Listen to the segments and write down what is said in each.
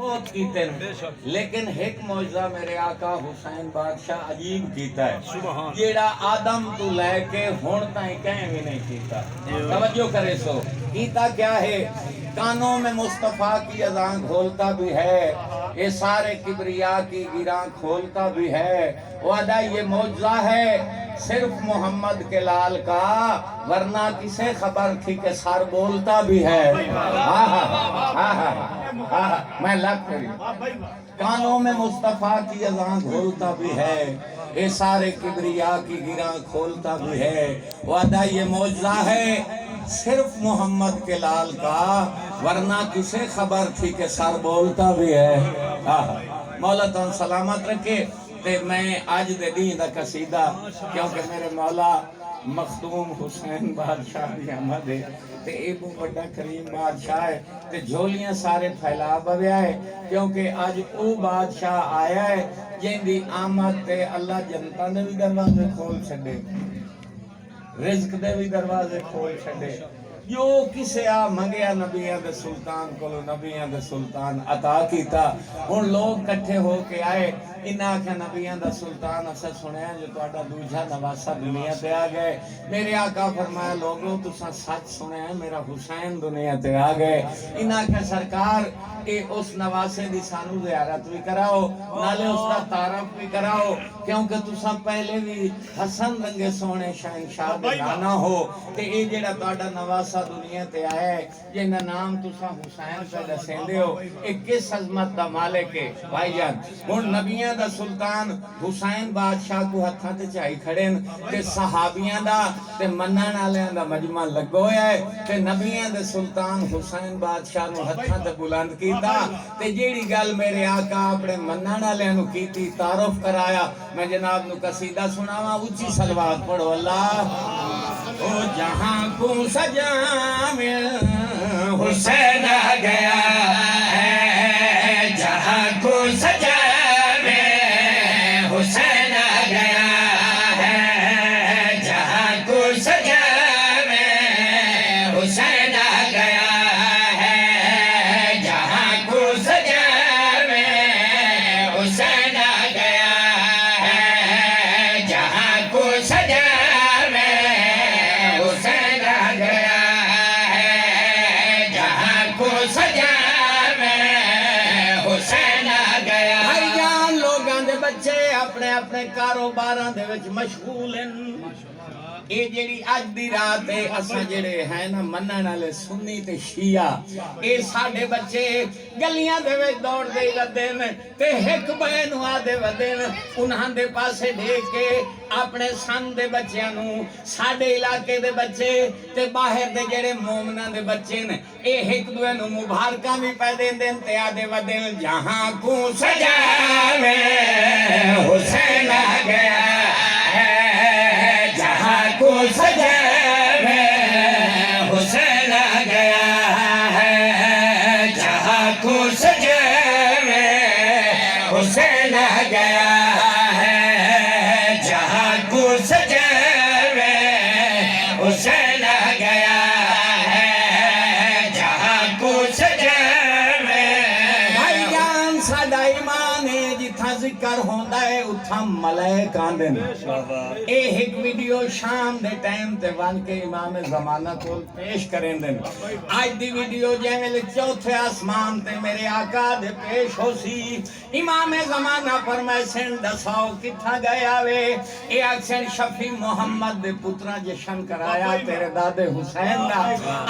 بہت کیتے ہیں لیکن ایک معجزہ میرے آقا حسین بادشاہ عجیب کیتا ہے جیڑا آدم تو لے کے ہون تائیں کہیں بھی نہیں کیتا. توجہ کرے سو کیتا کیا ہے؟ کانوں میں مصطفیٰ کی اذان کھولتا بھی ہے، یہ سارے کبریا کی گراں کھولتا بھی ہے. وعدہ یہ معجزہ ہے صرف محمد کے لال کا، ورنہ کسے خبر تھی کہ سر بولتا بھی ہے. میں لگ کری کانوں میں مصطفیٰ کی اذان کھولتا بھی ہے، یہ سارے کبریا کی گراں کھولتا بھی ہے. وعدہ یہ معجزہ ہے صرف محمد کے لال کا، ورنہ کسے خبر تھی کہ سر بولتا بھی ہے. مولا تن سلامت رکھے. تے میں آج دے دین دا قصیدہ کیونکہ میرے مولا مخدوم حسین بادشاہ دی آمد ہے تے ایبو بڑا کریم بادشاہ ہے تے جھولیاں سارے پھیلا بویا ہے کیونکہ آج او بادشاہ آیا ہے جن دی آمد تے اللہ جنتا نے بھی دروازے کھول چھڑے، رزق دے بھی دروازے کھول چھڑے. جو کسے آ منگیا نبیاں دے سلطان کو نبیاں دے سلطان عطا کیتا. ہن لوگ کٹھے ہو کے آئے انہاں کہ نبیاں دا سلطان اسا سنیا جو تہاڈا دوجا نواسا دنیا تے آ گئے. میرے آقا فرمایا لوگوں تساں سچ سنیا میرا حسین دنیا تے آ گئے. انہاں کہ سرکار اے اس نواسے دی سانو زیارت بھی کراؤ نالے اس دا تعارف بھی کراؤ کیونکہ تساں پہلے بھی حسن رنگے سونے شہنشاہ دے نانا ہو تے اے جڑا تہاڈا نواسا دنیا تے آیا ہے جنہ نام تساں حسین پہ دسیندے ہو اے کس عظمت دا مالک ہے بھائی جان. ہن نبیاں دا سلطان حسین بادشاہ کو ہتھاں تے چائی کھڑے تے صحابیاں دا تے منن والیاں دا مجمع لگو ہویا ہے تے نبیاں دے سلطان حسین بادشاہ نو ہتھاں تے بلند کیتا تے جیڑی گل میرے آقا اپنے منن والیاں نو کیتی تعارف کرایا. میں جناب نو قصیدہ سناواں اونچی صلوات پڑھو اللہ. او جہاں کو سجا میں حسین آ گیا ہے، جہاں کو سجا میں حسین آ گیا ہے، جہاں کو سجا میں حسین آ گیا ہے، جہاں کو سجا میں حسین آ گیا ہے، جہاں کو سجا اپنے اپنے کاروباراں دے وچ مشغول ہیں. اے جڑی اج دی رات ہے اساں جڑے ہیں نا منن والے سنی تے شیعہ اے ساڈے بچے گلیاں دے وچ دوڑ دے ودے نے تے ایک بے نو آدے ودے نے انہاں دے پاسے دیکھ کے اپنے سن دے بچیاں نو ساڈے علاقے دے بچے تے باہر دے جڑے مومناں دے بچے نے اے ایک دوے نو مبارکاں بھی پے دیندے تے آدے ودے جہاں کو سجا میں حسین آ گیا ہے، جہاں کو سجا میں حسین آ گیا ہے، جہاں کو سجا میں حسین آ گیا ہے، جہاں کو سجا میں حسین آ گیا ہے، جہاں کو سجا میں. بھائی جان ساڈا ایمان ہے جتھاں ذکر ہوندا ہے اتھاں ملائک آندے نے. اے ایک ویڈیو شام دے ٹائم تے ون کے امام زمانہ کو پیش کریں دے. آج دی ویڈیو جیویں چوتھے آسمان تے میرے آقا دے پیش ہو سی. امام زمانہ فرمائے سن دساؤ کتھا گیا وے. اے اکثر شفیع محمد دے پترا جشن کرایا تیرے دادے حسین دا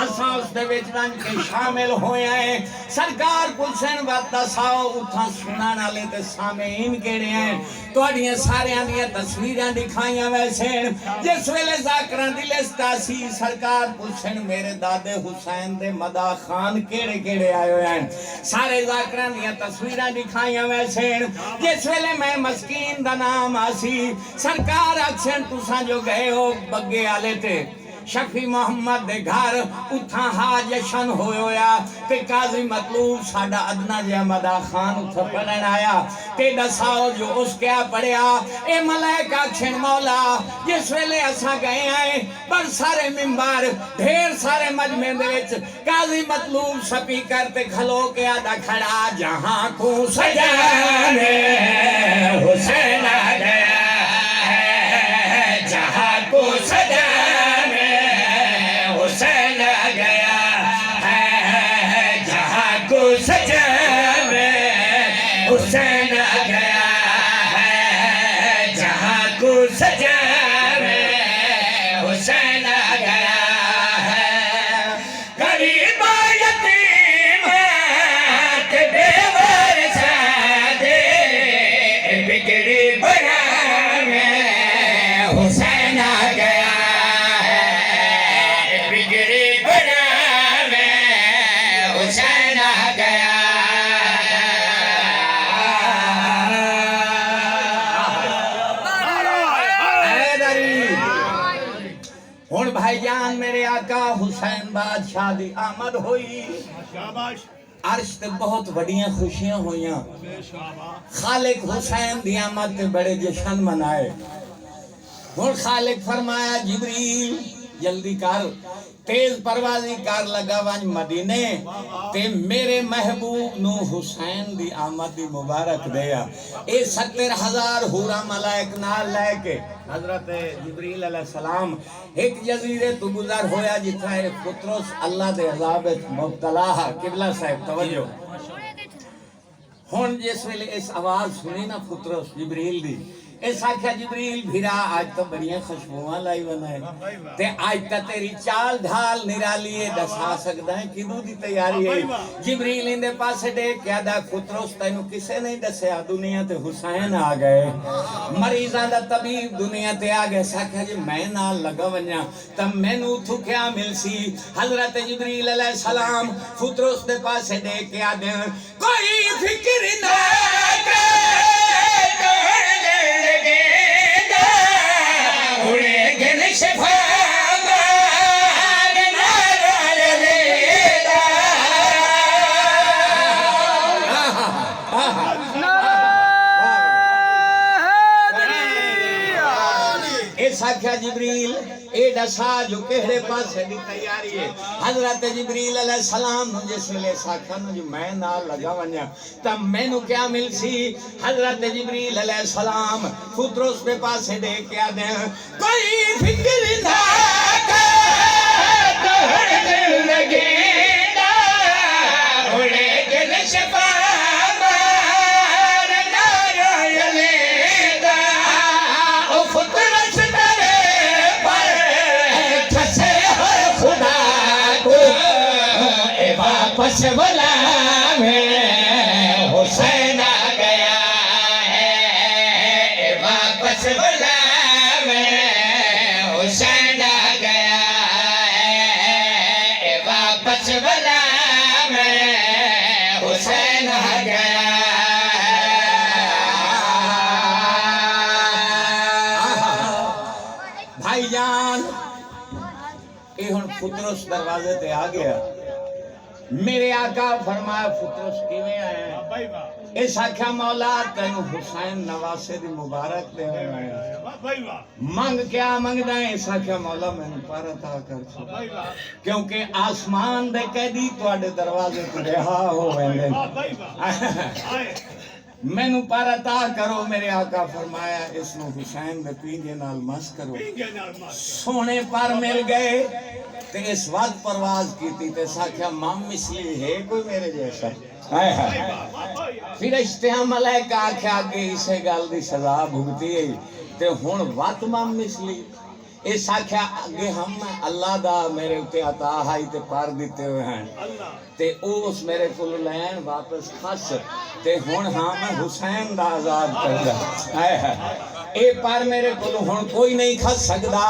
اساں اس دے وچ ون کے شامل ہوئے ہیں. سرکار پوچھن وقت دساؤ اتھاں سنن والے تے سامعین کیڑے ہیں. تہاڈیاں ساریاں دیاں تصویراں دکھائیاں ویسے جس ویلے ذاکراں دی لسٹ آسی سرکار پوچھن میرے دادے حسین دے مداح خان کیڑے کیڑے آئے ہوئے ہیں. سارے ذاکراں دیاں تصویراں دکھائیاں ویسے جس ویلے میں مسکین دا نام آسی سرکار اکثر تساں جو گئے ہو بگے آلے تے شفی محمد دے گھر اتھاں ہا جشن ہویا تے قاضی مطلوب ساڈا ادنا جیا مدا خان اتھا پڑھن آیا تے دساؤ جو اس کیا پڑھیا اے ملائکہ کھن مولا جس ویلے اسا گئے آئے بر سارے ممبر ڈھیر سارے مجمع دے وچ قاضی مطلوب سپیکر تے کھلو کے آدھا کھڑا جہاں کو سجانے حسین آ گیا ہے جہاں کو سجانے حسین آ گیا ہے جہاں کو سجانے حسین آ گیا ہے جہاں کو سجانے حسین آ گیا ہے غریب یتیم کے دیور سادے بگڑی بنانے حسین آ گیا ہے بگڑی بنانے حسین آ گیا ہن بھائی جان میرے آقا حسین بادشاہ دی آمد ہوئی عرش تے بہت بڑیاں خوشیاں ہویاں خالق حسین دی آمد تے بڑے جشن منائے ہن خالق فرمایا جبریل جلدی کر تیز پروازی کر لگا ونج مدینے تے میرے محبوب نو حسین دی آمد دی مبارک دیا اے 70,000 حورا ملائک نال لے کے حضرت جبریل علیہ السلام ایک جزیرے تو گزر ہویا جتھا ہے پترس اللہ دے عذاب مبتلا قبلہ صاحب توجہ ہن جس ویلے اس آواز سنی نا پترس جبریل دی اس آکھا جبریل بھیرا آج تو بڑیاں خوشبوئاں لائی بنائے تے آج تا تیری چال ڈھال نرالیے دسا سکتا ہے کدو دی تیاری ہے جبریل اندے پاس دیکھ کیا دا پترس تینو کسے نہیں دسیا دنیا تے حسین آ گئے مریضاں دا طبیب دنیا تے آ گئے ساکھا جی میں نال لگا ونیا تم مینو تھو کیا مل سی حضرت جبریل علیہ السلام پترس دے پاس دیکھ کیا دیں کوئی فکر نہ ساکھا جبریل اے دسا جو کہڑے پاس دی تیاری ہے حضرت جبریل علیہ السلام نو جس لے ساکھا نو جو میں نہ لگا ونیا تب میں نو کیا مل سی حضرت جبریل علیہ السلام پترس پہ پاس دے کیا دیں کوئی فکر نہ کر زندگی نہ اڑے دل شفا واپس بلا میں حسین آ گیا ہے واپس بلا میں حسین آ گیا ہے واپس بلا میں حسین آ گیا بھائی جان یہ ہن پترس دروازے تے آ گیا میرے آقا فرمایا پترس کیویں آئے اس آکھا مولا تینو حسین نواسے دی مبارک دے آیا منگ کیا منگ دائیں اس آکھا مولا میں نے پارا تا کر چھوڑا کیونکہ آسمان دے قیدی تواڈے دروازے تو رہا ہو ویندے میں نو پارا تا کرو میرے آقا فرمایا اس نو حسین دے پینجے نال مس کرو سونے پر مل گئے تے اس وقت پرواز کی تھی تے ساکھیا مام مثلی ہے کوئی میرے جیسا پھر اشتہاں ملائکہ آکھیا آگے اسے گال دی سزا بھگتی ہے تے ہون وقت مام مثلی اس آکھیا آگے ہم اللہ دا میرے اتے عطا ہائی تے پار دیتے ہوئے ہیں تے اس میرے کل لین واپس خس تے ہون ہاں میں حسین دا عذاب کردہ اے پار میرے کلو ہون کوئی نہیں کھس سکدا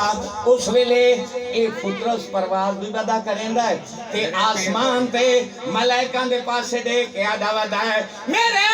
اس ویلے اے پترس پرواز بھی بدا کریں دا ہے تے آسمان تے ملائکہ دے پاسے دے کے آدھا ودا ہے میرے